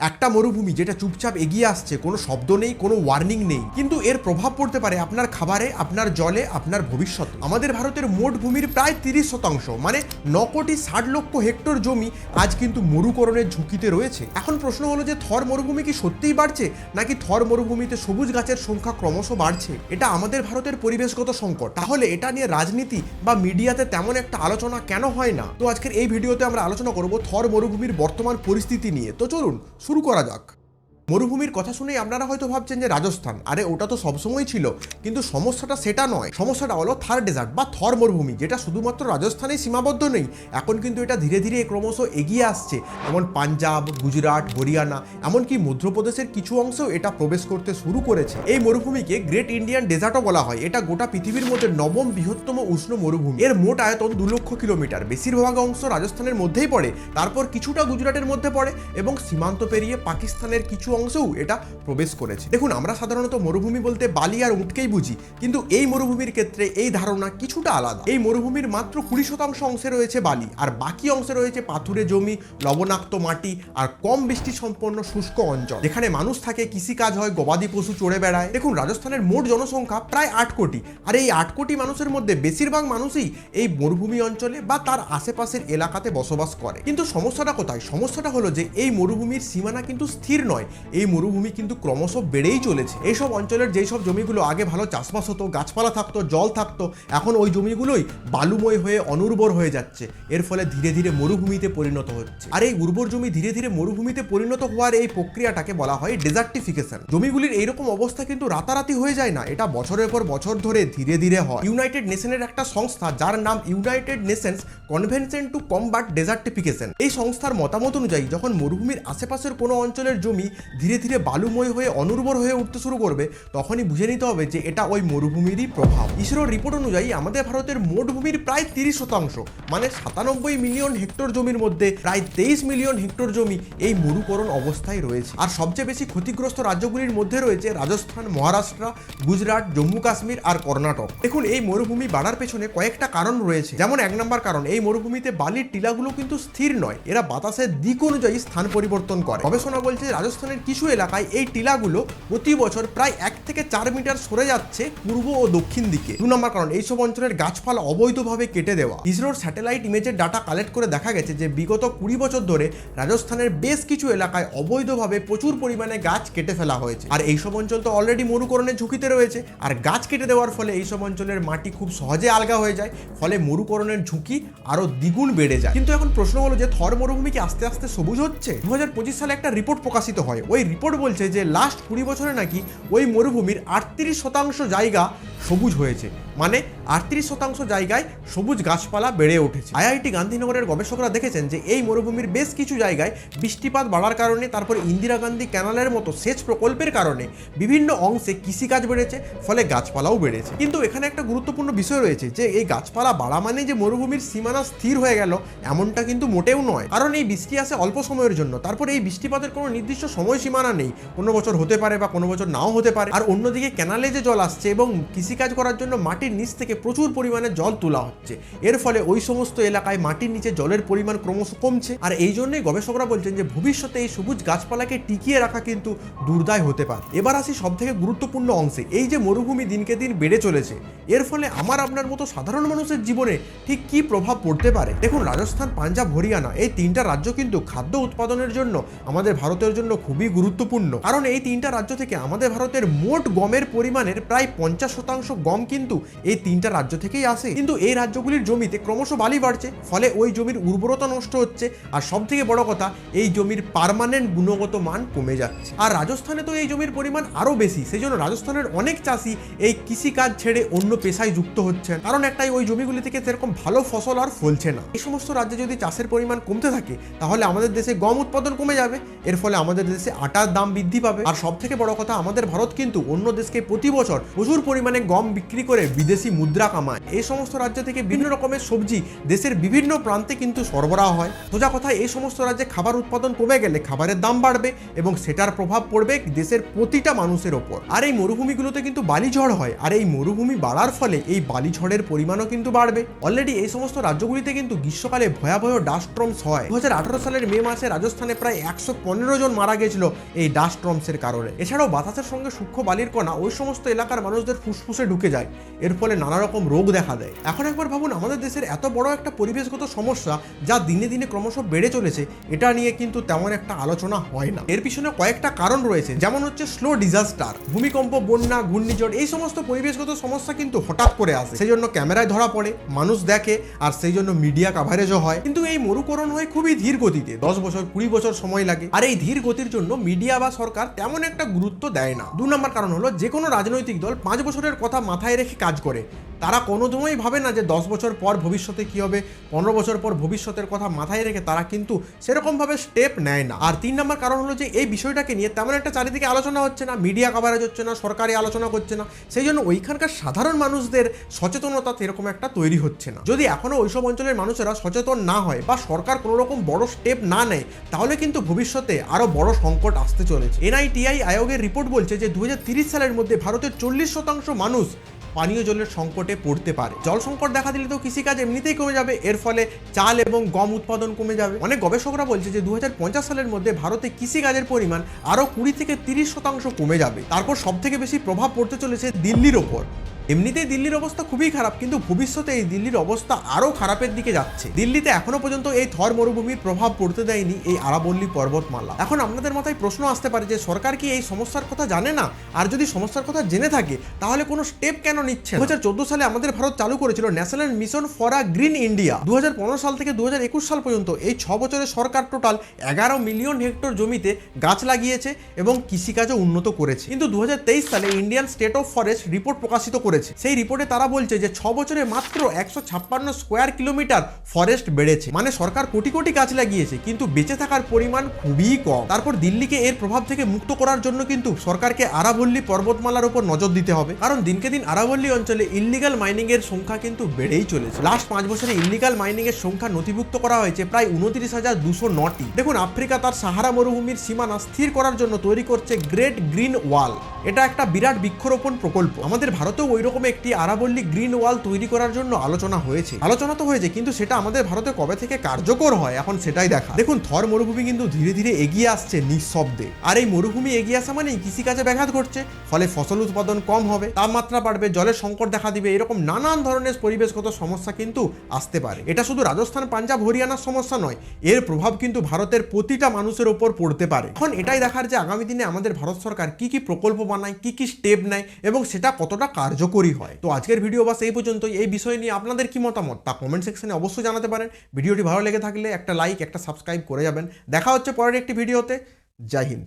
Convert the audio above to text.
একটা মরুভূমি যেটা চুপচাপ এগিয়ে আসছে, কোনো শব্দ নেই, কোনো ওয়ার্নিং নেই, কিন্তু এর প্রভাব পড়তে পারে আপনার খাবারে, আপনার জলে, আপনার ভবিষ্যতে। আমাদের ভারতের মোট ভূমির প্রায় 30% মানে 9,60,00,000 হেক্টর জমি আজ কিন্তু মরুকরণের ঝুঁকিতে রয়েছে। এখন প্রশ্ন হলো যে থর মরুভূমি কি সত্যিই বাড়ছে, নাকি থর মরুভূমিতে সবুজ গাছের সংখ্যা ক্রমশ বাড়ছে? এটা আমাদের ভারতের পরিবেশগত সংকট। তাহলে এটা নিয়ে রাজনীতি বা মিডিয়াতে তেমন একটা আলোচনা কেন হয় না? তো আজকের এই ভিডিওতে আমরা আলোচনা করব থর মরুভূমির বর্তমান পরিস্থিতি নিয়ে। তো চলুন শুরু করা যাক। মরুভূমির কথা শুনেই আপনারা হয়তো ভাবছেন যে রাজস্থান, আরে ওটা তো সবসময় ছিল। কিন্তু সমস্যাটা সেটা নয়, সমস্যাটা হলো থার ডেজার্ট বা থর মরুভূমি, যেটা শুধুমাত্র রাজস্থানেই সীমাবদ্ধ নেই। এখন কিন্তু এটা ধীরে ধীরে ক্রমশ এগিয়ে আসছে। যেমন পাঞ্জাব, গুজরাট, হরিয়ানা, এমনকি মধ্যপ্রদেশের কিছু অংশেও এটা প্রবেশ করতে শুরু করেছে। এই মরুভূমিকে গ্রেট ইন্ডিয়ান ডেজার্টও বলা হয়। এটা গোটা পৃথিবীর মধ্যে 9ম বৃহত্তম উষ্ণ মরুভূমি। এর মোট আয়তন 2 লক্ষ কিলোমিটার। বেশিরভাগ অংশ রাজস্থানের মধ্যেই পড়ে, তারপর কিছুটা গুজরাটের মধ্যে পড়ে এবং সীমান্ত পেরিয়ে পাকিস্তানের কিছু অংশেও এটা প্রবেশ করেছে। দেখুন, আমরা সাধারণত মরুভূমি বলতে বালি আর উটকেই বুঝি, কিন্তু এই মরুভূমির ক্ষেত্রে এই ধারণা কিছুটা আলাদা। এই মরুভূমির মাত্র 20% অংশে রয়েছে বালি, আর বাকি অংশে রয়েছে পাথুরে জমি, লবণাক্ত মাটি আর কম বৃষ্টি সম্পন্ন শুষ্ক অঞ্চল, যেখানে মানুষ থাকে, কৃষিকাজ হয়, গবাদি পশু চড়ে বেড়ায়। দেখুন, রাজস্থানের মোট জনসংখ্যা প্রায় 8 কোটি, আর এই 8 কোটি মানুষের মধ্যে বেশিরভাগ মানুষই এই মরুভূমি অঞ্চলে বা তার আশেপাশের এলাকাতে বসবাস করে। কিন্তু সমস্যাটা কোথায়? সমস্যাটা হলো যে এই মরুভূমির সীমানা কিন্তু স্থির নয়। এই মরুভূমি কিন্তু ক্রমশ বেড়েই চলেছে। এইসব অঞ্চলের যেই সব জমিগুলো আগে ভালো চাষবাস হতো, গাছপালা থাকতো, জল থাকতো, এখন ওই জমিগুলোই বালুময় হয়ে অনুর্বর হয়ে যাচ্ছে। এর ফলে ধীরে ধীরে মরুভূমিতে পরিণত হচ্ছে। আর এই উর্বর জমি ধীরে ধীরে মরুভূমিতে পরিণত হওয়ার এই প্রক্রিয়াটাকে বলা হয় ডেজার্টিফিকেশন। জমিগুলির এইরকম অবস্থা কিন্তু রাতারাতি হয়ে যায় না, এটা বছরের পর বছর ধরে ধীরে ধীরে হয়। ইউনাইটেড নেশনের একটা সংস্থা, যার নাম United Nations convention two combat ডেজার্টিফিকেশন, এই সংস্থার মতামত অনুযায়ী যখন মরুভূমির আশেপাশের কোনো অঞ্চলের জমি ধীরে ধীরে বালুময় হয়ে অনুর্বর হয়ে উঠতে শুরু করবে, তখনই বুঝে নিতে হবে যে এটা ওই মরুভূমিরই প্রভাব। ইসরোর রিপোর্ট অনুযায়ী আমাদের ভারতের মোট ভূমির প্রায় 30% মানে 97 মিলিয়ন হেক্টর জমির মধ্যে প্রায় 23 মিলিয়ন হেক্টর জমি এই মরুকরণ অবস্থায় রয়েছে। আর সবচেয়ে বেশি ক্ষতিগ্রস্ত রাজ্যগুলির মধ্যে রয়েছে রাজস্থান, মহারাষ্ট্র, গুজরাট, জম্মু কাশ্মীর আর কর্ণাটক। দেখুন, এই মরুভূমি বাড়ার পেছনে কয়েকটা কারণ রয়েছে। যেমন 1 নম্বর কারণ, এই মরুভূমিতে বালির টিলাগুলো কিন্তু স্থির নয়, এরা বাতাসের দিক অনুযায়ী স্থান পরিবর্তন করে। গবেষণা বলছে রাজস্থানের কিছু এলাকায় এই টিলাগুলো প্রতি বছর প্রায় 1 থেকে 4 মিটার সরে যাচ্ছে পূর্ব ও দক্ষিণ দিকে। 2 নম্বর কারণ, এইসব অঞ্চলের গাছপালা অবৈধভাবে কেটে দেওয়া। ইসরোর স্যাটেলাইট ইমেজের ডাটা কালেক্ট করে দেখা গেছে যে বিগত 20 বছর ধরে রাজস্থানের বেশ কিছু এলাকায় অবৈধভাবে প্রচুর পরিমাণে গাছ কেটে ফেলা হয়েছে। আর এইসব অঞ্চল তো অলরেডি মরুকরণের ঝুঁকিতে রয়েছে, আর গাছ কেটে দেওয়ার ফলে এইসব অঞ্চলের মাটি খুব সহজে আলগা হয়ে যায়, ফলে মরুকরণের ঝুঁকি আরো দ্বিগুণ বেড়ে যায়। কিন্তু এখন প্রশ্ন হলো যে থর মরুভূমি কি আস্তে আস্তে সবুজ হচ্ছে? 2025 সালে একটা রিপোর্ট প্রকাশিত হয়। ওই রিপোর্ট বলছে যে লাস্ট 20 বছরে নাকি ওই মরুভূমির 38% জায়গা সবুজ হয়েছে, মানে 38% জায়গায় সবুজ গাছপালা বেড়ে উঠেছে। আইআইটি গান্ধীনগরের গবেষকরা দেখেছেন যে এই মরুভূমির বেশ কিছু জায়গায় বৃষ্টিপাত বাড়ার কারণে, তারপর ইন্দিরা গান্ধী ক্যানালের মতো সেচ প্রকল্পের কারণে বিভিন্ন অংশে কৃষিকাজ বেড়েছে, ফলে গাছপালাও বেড়েছে। কিন্তু এখানে একটা গুরুত্বপূর্ণ বিষয় রয়েছে যে এই গাছপালা বাড়া মানে যে মরুভূমির সীমানা স্থির হয়ে গেল এমনটা কিন্তু মোটেও নয়। কারণ এই বৃষ্টি আসে অল্প সময়ের জন্য, তারপর এই বৃষ্টিপাতের কোনো নির্দিষ্ট সময় সীমানা নেই। কোনো বছর হতে পারে বা কোনো বছর নাও হতে পারে। আর অন্যদিকে ক্যানালে যে জল আসছে এবং কৃষিকাজ করার জন্য মাটির নিচ থেকে প্রচুর পরিমাণে জল তোলা হচ্ছে, এর ফলে ওই সমস্ত এলাকায় মাটির নিচে জলের পরিমাণ ক্রমশ কমছে। আর এই জন্যই গবেষকরা বলছেন যে ভবিষ্যতে এই সবুজ গাছপালাকে টিকিয়ে রাখা কিন্তু দুর্দায় হতে পারে। এবার আসি সব থেকে গুরুত্বপূর্ণ অংশে। এই যে মরুভূমি দিনকে দিন বেড়ে চলেছে, এর ফলে আমার আপনার মতো সাধারণ মানুষের জীবনে ঠিক কি প্রভাব পড়তে পারে? দেখুন, রাজস্থান, পাঞ্জাব, হরিয়ানা এই 3টা রাজ্য কিন্তু খাদ্য উৎপাদনের জন্য আমাদের ভারতের জন্য খুবই গুরুত্বপূর্ণ। কারণ এই 3টা রাজ্য থেকে আমাদের ভারতের মোট গমের পরিমাণের প্রায় 50% গম কিন্তু এই 3টা রাজ্য থেকেই আসে। কিন্তু এই রাজ্যগুলির জমিতে ক্রমশ বালি বাড়ছে, ফলে ওই জমির উর্বরতা নষ্ট হচ্ছে, আর সব থেকে বড় কথা, এই জমির পার্মানেন্ট গুণগত মান কমে যাচ্ছে। আর রাজস্থানে তো এই জমির পরিমাণ আরো বেশি, সেই জন্য রাজস্থানের অনেক চাষি এই কৃষিকাজ ছেড়ে অন্য পেশায় যুক্ত হচ্ছেন। কারণ একটাই, ওই জমিগুলি থেকে সেরকম ভালো ফসল আর ফলছে না। এই সমস্ত রাজ্যে যদি চাষের পরিমাণ কমতে থাকে, তাহলে আমাদের দেশে গম উৎপাদন কমে যাবে, এর ফলে আমাদের দেশে আটার দাম বৃদ্ধি পাবে। আর সব থেকে বড় কথা, আমাদের ভারত কিন্তু অন্য দেশকে প্রতি বছর প্রচুর পরিমাণে গম বিক্রি করে বিদেশি মুদ্রা মুদ্রা কামায়। এই সমস্ত রাজ্য থেকে বিভিন্ন রকমের সবজি দেশের বিভিন্ন প্রান্তে কিন্তু সরবরাহ হয়। সোজা কথা, এই সমস্ত রাজ্যে খাবার উৎপাদন কমে গেলে খাবারের দাম বাড়বে এবং সেটার প্রভাব পড়বে দেশের প্রতিটা মানুষের ওপর। আর এই মরুভূমিগুলোতে কিন্তু বালিঝড় হয়, আর এই মরুভূমি বাড়ার ফলে এই বালিঝড়ের পরিমাণও কিন্তু বাড়বে। অলরেডি এই সমস্ত রাজ্যগুলিতে কিন্তু গ্রীষ্মকালে ভয়াবহ ডাস্ট স্টর্মস হয়। 2018 সালের মে মাসে রাজস্থানে প্রায় 115 জন মারা গেছিল এই ডাস্ট স্টর্মসের কারণে। এছাড়াও বাতাসের সঙ্গে সূক্ষ্ম বালির কণা ওই সমস্ত এলাকার মানুষদের ফুসফুসে ঢুকে যায়, এর ফলে নানা রকম রোগ দেখা দেয়। এখন একবার ভাবুন, আমাদের দেশের এত বড় একটা পরিবেশগত সমস্যা যা দিনে দিনে ক্রমশ বেড়ে চলেছে, এটা নিয়ে কিন্তু তেমন একটা আলোচনা হয় না। এর পিছনে কয়েকটা কারণ রয়েছে, যেমন হচ্ছে স্লো ডিজাস্টার, ভূমিকম্প, বন্যা, ঘূর্ণিঝড়। এই সমস্ত পরিবেশগত সমস্যা কিন্তু হঠাৎ করে আসে, সেই জন্য ক্যামেরায় ধরা পড়ে, মানুষ দেখে, আর সেই জন্য মিডিয়া কাভারেজও হয়। কিন্তু এই মরুকরণ হয় খুবই ধীর গতিতে, 10 বছর 20 বছর সময় লাগে। আর এই ধীর গতির জন্য মিডিয়া বা সরকার তেমন একটা গুরুত্ব দেয় না। 2 নম্বর কারণ হলো, যে কোনো রাজনৈতিক দল 5 বছরের কথা মাথায় রেখে কাজ করে। তারা কোনো সময়ই ভাবে না যে 10 বছর পর ভবিষ্যতে কি হবে, 15 বছর পর ভবিষ্যতের কথা মাথায় রেখে তারা কিন্তু সেরকমভাবে স্টেপ নেয় না। আর 3 নম্বর কারণ হলো যে এই বিষয়টাকে নিয়ে তেমন একটা চারিদিকে আলোচনা হচ্ছে না, মিডিয়া কভারেজ হচ্ছে না, সরকারি আলোচনা করছে না, সেই জন্য ওইখানকার সাধারণ মানুষদের সচেতনতা সেরকম একটা তৈরি হচ্ছে না। যদি এখনো ওইসব অঞ্চলের মানুষেরা সচেতন না হয় বা সরকার কোনো রকম বড় স্টেপ না নেয়, তাহলে কিন্তু ভবিষ্যতে আরো বড় সংকট আসতে চলেছে। এনআইটিআই আয়োগের রিপোর্ট বলছে যে 2030 সালের মধ্যে ভারতের 40% মানুষ পানীয় জলের সংকটে পড়তে পারে। জল সংকট দেখা দিলে তো কৃষিকাজ এমনিতেই কমে যাবে, এর ফলে চাল এবং গম উৎপাদন কমে যাবে। অনেক গবেষকরা বলছে যে 2050 সালের মধ্যে ভারতে কৃষিকাজের পরিমাণ আরো 20 থেকে 30% কমে যাবে। তারপর সব থেকে বেশি প্রভাব পড়তে চলেছে দিল্লির ওপর। এমনিতেই দিল্লির অবস্থা খুবই খারাপ, কিন্তু ভবিষ্যতে এই দিল্লির অবস্থা আরো খারাপের দিকে যাচ্ছে। দিল্লিতে এখনো পর্যন্ত এই থর মরুভূমির প্রভাব পড়তে দেয়নি এই আরাবল্লী পর্বতমালা। এখন আপনাদের মাথায় প্রশ্ন আসতে পারে যে সরকার কি এই সমস্যার কথা জানে না? আর যদি সমস্যার কথা জেনে থাকে তাহলে কোনো স্টেপ কেন নিচ্ছে না? 2014 সালে আমাদের ভারত চালু করেছিল national mission for a green India. 2015 সাল থেকে 2021 সাল পর্যন্ত এই 6 বছরে সরকার টোটাল 11 মিলিয়ন হেক্টর জমিতে গাছ লাগিয়েছে এবং কৃষিকাজও উন্নত করেছে। কিন্তু 2023 সালে Indian state of forest report প্রকাশিত করেছে। সেই রিপোর্টে তারা বলছে যে 6 বছরে মাত্র 156 স্কোয়ার কিলোমিটার ফরেস্ট বেড়েছে। মানে সরকার কোটি কোটি গাছ লাগিয়েছে, কিন্তু বেঁচে থাকার পরিমাণ খুবই কম। তারপর দিল্লিকে এর প্রভাব থেকে মুক্ত করার জন্য কিন্তু সরকারকে আরাবল্লী পর্বতমালার উপর নজর দিতে হবে, কারণ দিনকে দিন আরাবল্লী অঞ্চলে ইল্লিগাল মাইনিং এর সংখ্যা কিন্তু বেড়েই চলেছে। লাস্ট 5 বছরে ইল্লিগাল মাইনিং এর সংখ্যা নথিভুক্ত করা হয়েছে প্রায় 29,209টি। দেখুন, আফ্রিকা তার সাহারা মরুভূমির সীমানা স্থির করার জন্য তৈরি করছে গ্রেট গ্রিন ওয়াল। এটা একটা বিরাট বৃক্ষরোপণ প্রকল্প। আমাদের ভারতেও ওইরকম একটি আরাবল্লী গ্রিন ওয়াল তৈরি করার জন্য আলোচনা তো হয়েছে, কিন্তু সেটা আমাদের ভারতে কবে থেকে কার্যকর হয় এখন সেটাই দেখা। দেখুন, থর মরুভূমি কিন্তু ধীরে ধীরে এগিয়ে আসছে নিঃশব্দে। আর এই মরুভূমি এগিয়ে আসা মানেই কৃষিকাজে ব্যাঘাত ঘটছে, ফলে ফসল উৎপাদন কম হবে, তাপমাত্রা বাড়বে, জলের সংকট দেখা দিবে, এরকম নানান ধরনের পরিবেশগত সমস্যা কিন্তু আসতে পারে। এটা শুধু রাজস্থান, পাঞ্জাব, হরিয়ানার সমস্যা নয়, এর প্রভাব কিন্তু ভারতের প্রতিটা মানুষের উপর পড়তে পারে। এখন এটাই দেখার যে আগামী দিনে আমাদের ভারত সরকার কি কি প্রকল্প বানায়, কি কি স্টেপ নেয় এবং সেটা কতটা কার্যকরী হয়। তো আজকের ভিডিও বাস এই পর্যন্তই। এই বিষয় নিয়ে আপনাদের কি মতামত তা কমেন্ট সেকশনে অবশ্যই জানাতে পারেন। ভিডিওটি ভালো লেগে থাকলে একটা লাইক, একটা সাবস্ক্রাইব করে যাবেন। দেখা হচ্ছে পরের একটি ভিডিওতে। জয় হিন্দ।